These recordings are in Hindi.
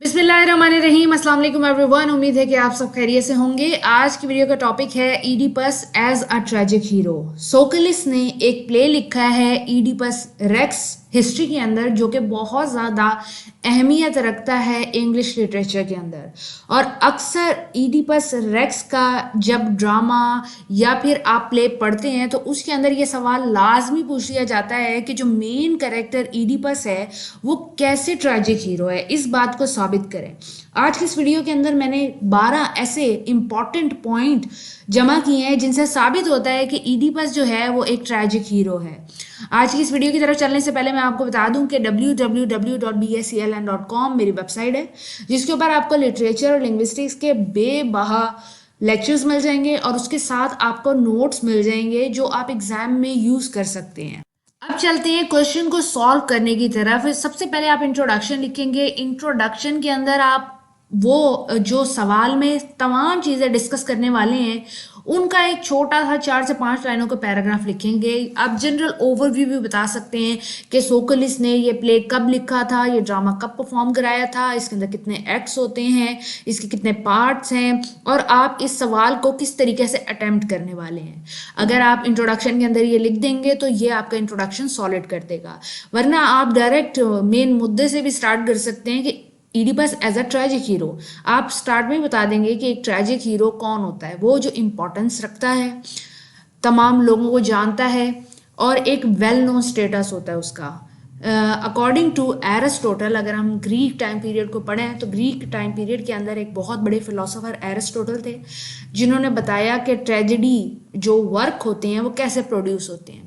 बिस्मिल्लाहिर्रहमानिर्रहीम अस्सलाम वालेकुम एवरीवन। उम्मीद है कि आप सब खैरियत से होंगे। आज की वीडियो का टॉपिक है Oedipus as a tragic hero. Socrates ने एक प्ले लिखा है ईडिपस रेक्स हिस्ट्री के अंदर, जो कि बहुत ज़्यादा अहमियत रखता है इंग्लिश लिटरेचर के अंदर। और अक्सर ईडिपस रेक्स का जब ड्रामा या फिर आप प्ले पढ़ते हैं तो उसके अंदर ये सवाल लाजमी पूछ लिया जाता है कि जो मेन कैरेक्टर ईडिपस है वो कैसे ट्रेजिक हीरो है, इस बात को साबित करें। आज की इस वीडियो के अंदर मैंने 12 ऐसे इंपॉर्टेंट पॉइंट जमा किए हैं जिनसे साबित होता है कि ईडिपस जो है वो एक ट्रेजिक हीरो है। आज की इस वीडियो की तरफ चलने से पहले मैं आपको बता दूं कि www.bscln.com मेरी वेबसाइट है, जिसके ऊपर आपको लिटरेचर और लिंग्विस्टिक्स के बेबहा लेक्चर्स मिल जाएंगे और उसके साथ आपको नोट्स मिल जाएंगे जो आप एग्जाम में यूज कर सकते हैं। अब चलते हैं क्वेश्चन को सॉल्व करने की तरफ। सबसे पहले आप इंट्रोडक्शन लिखेंगे। इंट्रोडक्शन के अंदर आप वो जो सवाल में तमाम चीज़ें डिस्कस करने वाले हैं उनका एक छोटा सा 4 से 5 लाइनों का पैराग्राफ लिखेंगे। आप जनरल ओवरव्यू भी बता सकते हैं कि सोक्रेटिस ने ये प्ले कब लिखा था, ये ड्रामा कब परफॉर्म कराया था, इसके अंदर कितने एक्ट्स होते हैं, इसके कितने पार्ट्स हैं, और आप इस सवाल को किस तरीके से अटेम्प्ट करने वाले हैं। अगर आप इंट्रोडक्शन के अंदर ये लिख देंगे तो ये आपका इंट्रोडक्शन सॉलिड कर देगा। वरना आप डायरेक्ट मेन मुद्दे से भी स्टार्ट कर सकते हैं कि Oedipus as a tragic hero. आप स्टार्ट में ही बता देंगे कि एक ट्रेजिक हीरो कौन होता है, वो जो इम्पोर्टेंस रखता है, तमाम लोगों को जानता है और एक वेल नोन स्टेटस होता है उसका। अकॉर्डिंग टू एरिस्टोटल, अगर हम ग्रीक टाइम पीरियड को पढ़ें तो ग्रीक टाइम पीरियड के अंदर एक बहुत बड़े फिलोसोफर एरिस्टोटल थे, जिन्होंने बताया कि ट्रेजेडी जो वर्क होते हैं वो कैसे प्रोड्यूस होते हैं।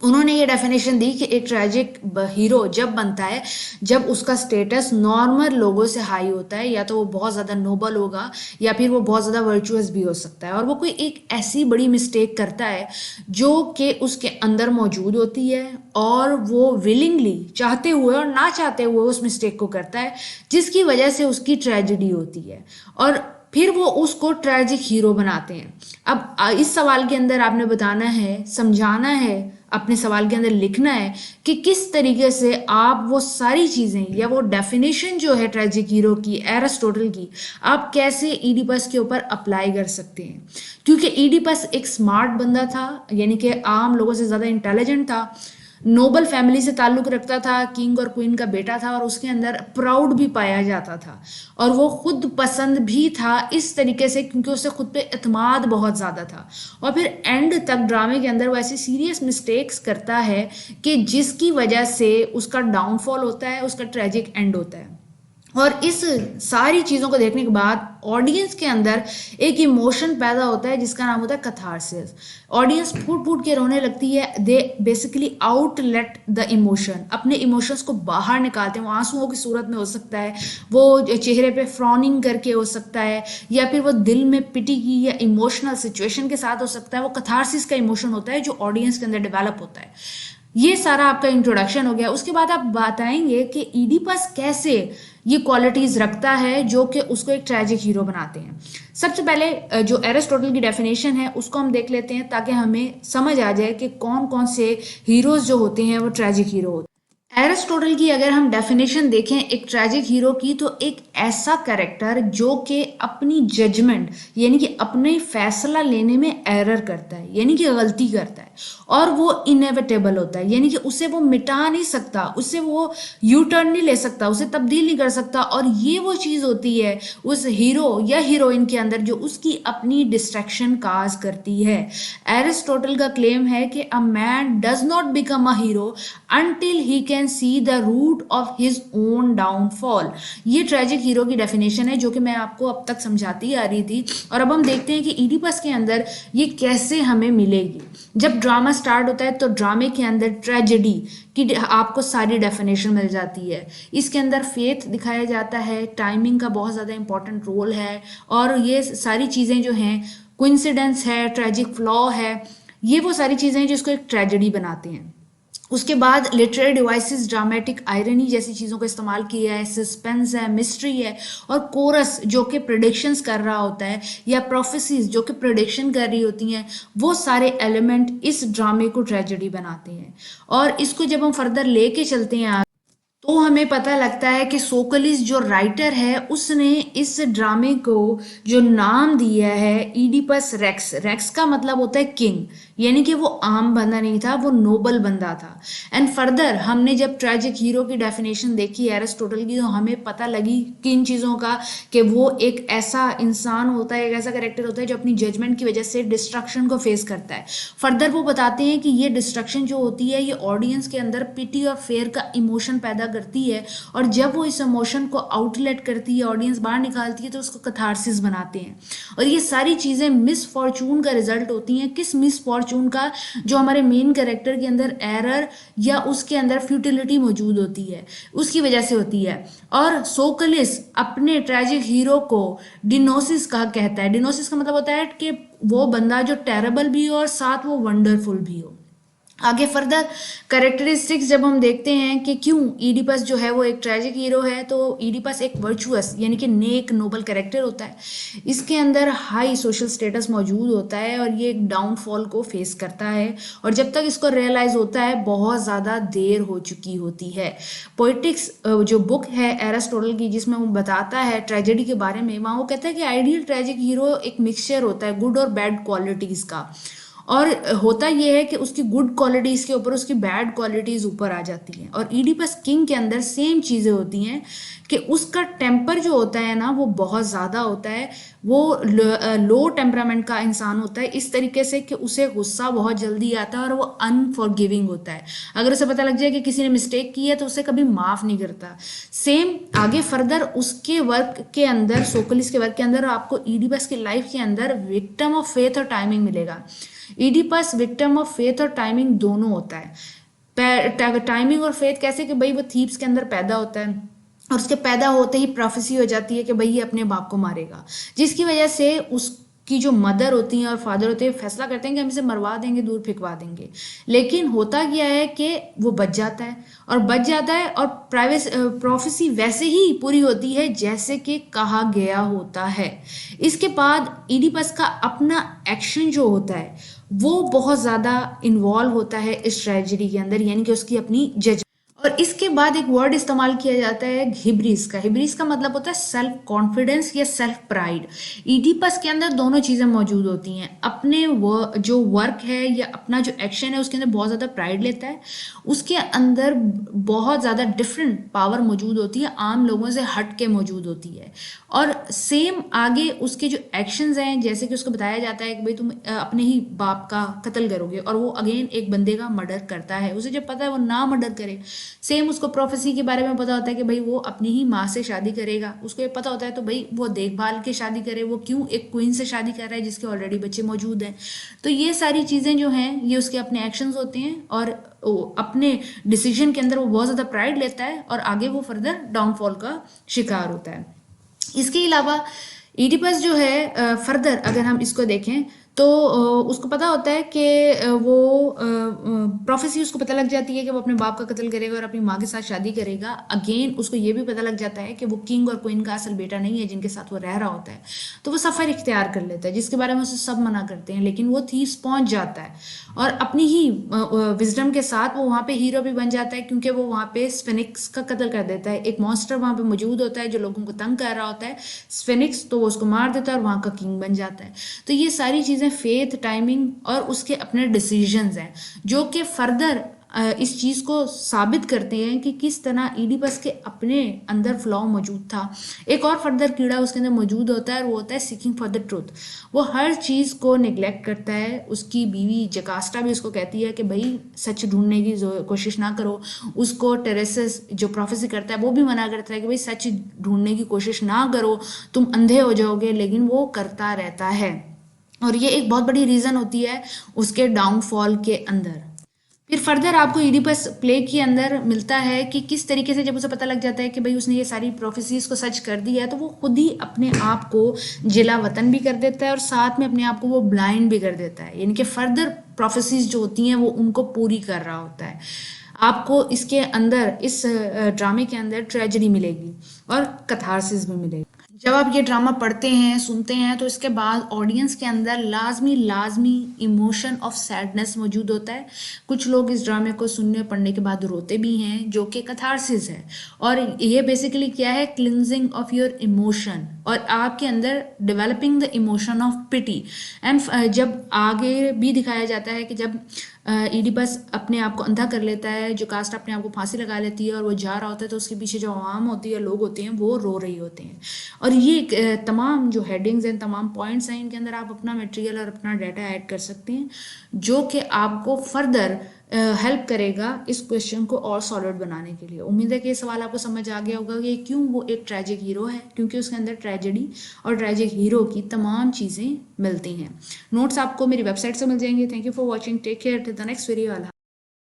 उन्होंने ये डेफिनेशन दी कि एक ट्रेजिक हीरो जब बनता है जब उसका स्टेटस नॉर्मल लोगों से हाई होता है, या तो वो बहुत ज़्यादा नोबल होगा या फिर वो बहुत ज़्यादा वर्चुअस भी हो सकता है, और वो कोई एक ऐसी बड़ी मिस्टेक करता है जो कि उसके अंदर मौजूद होती है और वो विलिंगली, चाहते हुए और ना चाहते हुए उस मिस्टेक को करता है, जिसकी वजह से उसकी ट्रेजिडी होती है और फिर वो उसको ट्रेजिक हीरो बनाते हैं। अब इस सवाल के अंदर आपने बताना है, समझाना है, अपने सवाल के अंदर लिखना है कि किस तरीके से आप वो सारी चीज़ें या वो डेफिनेशन जो है ट्रेजिक हीरो की एरिस्टोटल की, आप कैसे ईडिपस के ऊपर अप्लाई कर सकते हैं। क्योंकि ईडिपस एक स्मार्ट बंदा था, यानी कि आम लोगों से ज़्यादा इंटेलिजेंट था, नोबल फैमिली से ताल्लुक़ रखता था, किंग और क्वीन का बेटा था, और उसके अंदर प्राउड भी पाया जाता था और वो खुद पसंद भी था इस तरीके से, क्योंकि उसे खुद पे एतमाद बहुत ज़्यादा था। और फिर एंड तक ड्रामे के अंदर वो ऐसी सीरियस मिस्टेक्स करता है कि जिसकी वजह से उसका डाउनफॉल होता है, उसका ट्रेजिक एंड होता है। और इस सारी चीज़ों को देखने के बाद ऑडियंस के अंदर एक इमोशन पैदा होता है जिसका नाम होता है कथारसिस। ऑडियंस फूट फूट के रोने लगती है। They basically outlet the emotion, अपने इमोशंस को बाहर निकालते हैं। वो आंसुओं की सूरत में हो सकता है, वो चेहरे पे फ्रॉनिंग करके हो सकता है, या फिर वो दिल में पिटी की या इमोशनल सिचुएशन के साथ हो सकता है। वो कथारसिस का इमोशन होता है जो ऑडियंस के अंदर डेवलप होता है। ये सारा आपका इंट्रोडक्शन हो गया। उसके बाद आप बताएंगे कि ईडिपस कैसे ये क्वालिटीज रखता है जो कि उसको एक ट्रेजिक हीरो बनाते हैं। सबसे पहले जो एरिस्टोटल की डेफिनेशन है उसको हम देख लेते हैं, ताकि हमें समझ आ जाए कि कौन कौन से हीरोज जो होते हैं वो ट्रेजिक हीरो होते हैं। एरिस्टोटल की अगर हम डेफिनेशन देखें एक ट्रेजिक हीरो की, तो एक ऐसा कैरेक्टर जो कि अपनी जजमेंट यानी कि अपने फैसला लेने में एरर करता है, यानी कि गलती करता है, और वो इनएविटेबल होता है, यानी कि उसे वो मिटा नहीं सकता, उससे वो यू टर्न नहीं ले सकता, उसे तब्दील नहीं कर सकता। और ये वो चीज़ होती है उस हीरो या हीरोइन के अंदर जो उसकी अपनी डिस्ट्रैक्शन काज करती है। एरिस्टोटल का क्लेम है कि a man does not become a hero until he can see the root of his own downfall. ये ट्रेजिक हीरो की डेफिनेशन है जो कि मैं आपको अब तक समझाती आ रही थी। और अब हम देखते हैं कि ईडिपस के अंदर ये कैसे हमें मिलेगी। जब ड्रामा स्टार्ट होता है तो ड्रामे के अंदर ट्रेजेडी की आपको सारी डेफिनेशन मिल जाती है। इसके अंदर फेथ दिखाया जाता है, टाइमिंग का बहुत ज़्यादा इंपॉर्टेंट रोल है, और ये सारी चीज़ें जो हैं, कोइंसिडेंस है, ट्रेजिक फ्लॉ है, ये वो सारी चीज़ें हैं जिसको एक ट्रेजेडी बनाते हैं। उसके बाद लिटरेरी डिवाइसेस, ड्रामेटिक आयरनी जैसी चीज़ों का इस्तेमाल किया है, सस्पेंस है, मिस्ट्री है, और कोरस जो कि प्रिडिक्शंस कर रहा होता है, या प्रोफेसीज जो कि प्रिडिक्शन कर रही होती हैं। वो सारे एलिमेंट इस ड्रामे को ट्रेजेडी बनाते हैं। और इसको जब हम फर्दर लेके चलते हैं तो हमें पता लगता है कि सोकलिस जो राइटर है उसने इस ड्रामे को जो नाम दिया है इडिपस रेक्स। रेक्स का मतलब होता है किंग, यानी कि वो आम बंदा नहीं था, वो नोबल बंदा था। एंड फर्दर हमने जब ट्रेजिक हीरो की डेफिनेशन देखी एरिस्टोटल की, तो हमें पता लगी किन चीज़ों का, कि वो एक ऐसा इंसान होता है, एक ऐसा कैरेक्टर होता है जो अपनी जजमेंट की वजह से डिस्ट्रक्शन को फेस करता है। फर्दर वो बताते हैं कि ये डिस्ट्रक्शन जो होती है ये ऑडियंस के अंदर पिटी और फेयर का इमोशन पैदा करती है, और जब वो इस इमोशन को आउटलेट करती है, ऑडियंस बाहर निकालती है, तो उसको कथारसिस बनाते हैं। और ये सारी चीज़ें मिस फॉर्चून का रिजल्ट होती हैं। किस मिस फॉर्चून का? जो हमारे मेन कैरेक्टर के अंदर एरर या उसके अंदर फ्यूटिलिटी मौजूद होती है, उसकी वजह से होती है। और सोकलिस अपने ट्रेजिक हीरो को डिनोसिस कहा कहता है। डिनोसिस का मतलब होता है कि वो बंदा जो टेरेबल भी हो और साथ वो वंडरफुल भी हो। आगे फर्दर कैरेक्टरिस्टिक्स जब हम देखते हैं कि क्यों ईडिपस जो है वो एक ट्रेजिक हीरो है, तो ईडिपस एक वर्चुअस यानी कि नेक नोबल कैरेक्टर होता है। इसके अंदर हाई सोशल स्टेटस मौजूद होता है और ये एक डाउनफॉल को फेस करता है, और जब तक इसको रियलाइज होता है बहुत ज़्यादा देर हो चुकी होती है। पोइटिक्स जो बुक है एरिस्टोटल की, जिसमें वो बताता है ट्रेजेडी के बारे में, वहाँ वो कहता है कि आइडियल ट्रेजिक हीरो एक मिक्सचर होता है गुड और बैड क्वालिटीज़ का। और होता यह है कि उसकी गुड क्वालिटीज़ के ऊपर उसकी बैड क्वालिटीज़ ऊपर आ जाती हैं। और ईडिपस किंग के अंदर सेम चीज़ें होती हैं कि उसका टेम्पर जो होता है ना वो बहुत ज़्यादा होता है। वो लो टेम्परामेंट का इंसान होता है, इस तरीके से कि उसे गुस्सा बहुत जल्दी आता है और वो अनफॉरगिविंग होता है। अगर उसे पता लग जाए कि किसी ने मिस्टेक की है तो उसे कभी माफ़ नहीं करता। सेम आगे फर्दर उसके वर्क के अंदर, सोकलिस के वर्क के अंदर आपको ईडिपस की लाइफ के अंदर विक्टिम ऑफ फेथ और टाइमिंग मिलेगा। ईडिपस विक्टिम ऑफ फेथ और टाइमिंग दोनों होता है। टाइमिंग और फेथ कैसे? कि भाई वो थीप्स के अंदर पैदा होता है और उसके पैदा होते ही प्रोफेसी हो जाती है कि भाई ये अपने बाप को मारेगा, जिसकी वजह से उसकी जो मदर होती हैं और फादर होते हैं फैसला करते हैं कि हम इसे मरवा देंगे, दूर फेंकवा देंगे। लेकिन होता क्या है कि वो बच जाता है, और बच जाता है और प्राइवेट प्रोफेसी वैसे ही पूरी होती है जैसे कि कहा गया होता है। इसके बाद ईडिपस का अपना एक्शन जो होता है वो बहुत ज़्यादा इन्वॉल्व होता है इस ट्रेजेडी के अंदर, यानी कि उसकी अपनी जज। और इसके बाद एक वर्ड इस्तेमाल किया जाता है हिब्रिस का। हिब्रिस का मतलब होता है सेल्फ कॉन्फिडेंस या सेल्फ प्राइड। ईडिपस के अंदर दोनों चीज़ें मौजूद होती हैं। अपने जो वर्क है या अपना जो एक्शन है उसके अंदर बहुत ज़्यादा प्राइड लेता है। उसके अंदर बहुत ज़्यादा डिफरेंट पावर मौजूद होती है, आम लोगों से हट के मौजूद होती है। और सेम आगे उसके जो एक्शंस हैं, जैसे कि उसको बताया जाता है कि भाई तुम अपने ही बाप का कत्ल करोगे, और वो अगेन एक बंदे का मर्डर करता है। उसे जब पता है वो ना मर्डर करे। सेम उसको प्रोफेसी के बारे में पता होता है कि भाई वो अपनी ही माँ से शादी करेगा। उसको ये पता होता है तो भाई वो देखभाल के शादी करे, वो क्यों एक क्वीन से शादी कर रहा है जिसके ऑलरेडी बच्चे मौजूद हैं। तो ये सारी चीज़ें जो हैं ये उसके अपने एक्शंस होते हैं, और अपने डिसीजन के अंदर वो बहुत ज़्यादा प्राइड लेता है और आगे वो फर्दर डाउनफॉल का शिकार होता है। इसके अलावा ईडिपस जो है फर्दर अगर हम इसको देखें तो उसको पता होता है कि वो प्रोफेसी उसको पता लग जाती है कि वो अपने बाप का कत्ल करेगा और अपनी माँ के साथ शादी करेगा। अगेन उसको ये भी पता लग जाता है कि वो किंग और क्वीन का असल बेटा नहीं है जिनके साथ वो रह रहा होता है। तो वो सफ़र इख्तियार कर लेता है जिसके बारे में उसे सब मना करते हैं, लेकिन वो थीव्स पहुंच जाता है और अपनी ही विजडम के साथ वो वहाँ पे हीरो भी बन जाता है, क्योंकि वो वहाँ पे स्फिनिक्स का कत्ल कर देता है। एक मॉन्स्टर वहाँ पे मौजूद होता है जो लोगों को तंग कर रहा होता है, स्फिनिक्स, तो वो उसको मार देता है और वहाँ का किंग बन जाता है। तो ये सारी चीज़ें फेथ, टाइमिंग और उसके अपने डिसीजंस हैं जो कि फर्दर इस चीज़ को साबित करते हैं कि किस तरह ईडिपस के अपने अंदर फ्लॉ मौजूद था। एक और फर्दर कीड़ा उसके अंदर मौजूद होता है और वो होता है सीकिंग फॉर द ट्रूथ। वो हर चीज़ को निगलेक्ट करता है। उसकी बीवी जकास्टा भी उसको कहती है कि भाई सच ढूंढने की कोशिश ना करो। उसको टेरेसस जो प्रोफेसी करता है वो भी मना करता है कि भाई सच ढूंढने की कोशिश ना करो, तुम अंधे हो जाओगे, लेकिन वो करता रहता है। और ये एक बहुत बड़ी रीज़न होती है उसके डाउनफॉल के अंदर। फिर फर्दर आपको ईडिपस प्ले के अंदर मिलता है कि किस तरीके से जब उसे पता लग जाता है कि भाई उसने ये सारी प्रोफेसीज को सच कर दी है, तो वो खुद ही अपने आप को जिला वतन भी कर देता है और साथ में अपने आप को वो ब्लाइंड भी कर देता है, यानी कि फर्दर प्रोफेसीज जो होती हैं वो उनको पूरी कर रहा होता है। आपको इसके अंदर इस ड्रामे के अंदर ट्रेजेडी मिलेगी और कथारसिस भी मिलेगी। जब आप ये ड्रामा पढ़ते हैं सुनते हैं तो इसके बाद ऑडियंस के अंदर लाजमी इमोशन ऑफ सैडनेस मौजूद होता है। कुछ लोग इस ड्रामे को सुनने पढ़ने के बाद रोते भी हैं, जो कि कथारसिस है। और ये बेसिकली क्या है, क्लिनजिंग ऑफ योर इमोशन और आपके अंदर developing the emotion of pity. And जब आगे भी दिखाया जाता है कि जब ईडिपस अपने आप को अंधा कर लेता है, जो कास्ट अपने आप को फांसी लगा लेती है और वो जा रहा होता है, तो उसके पीछे जो आवाम होती है, लोग होते हैं, वो रो रही होते हैं। और ये तमाम जो हेडिंग्स हैं, तमाम पॉइंट्स हैं, इनके अंदर आप अपना मटेरियल और अपना डाटा ऐड कर सकते हैं, जो कि आपको फर्दर हेल्प करेगा इस क्वेश्चन को और सॉलिड बनाने के लिए। उम्मीद है कि ये सवाल आपको समझ आ गया होगा कि क्यों वो एक ट्रेजिक हीरो है, क्योंकि उसके अंदर ट्रेजेडी और ट्रेजिक हीरो की तमाम चीज़ें मिलती हैं। नोट्स आपको मेरी वेबसाइट से मिल जाएंगे। Thank you for watching, take care, till the next video.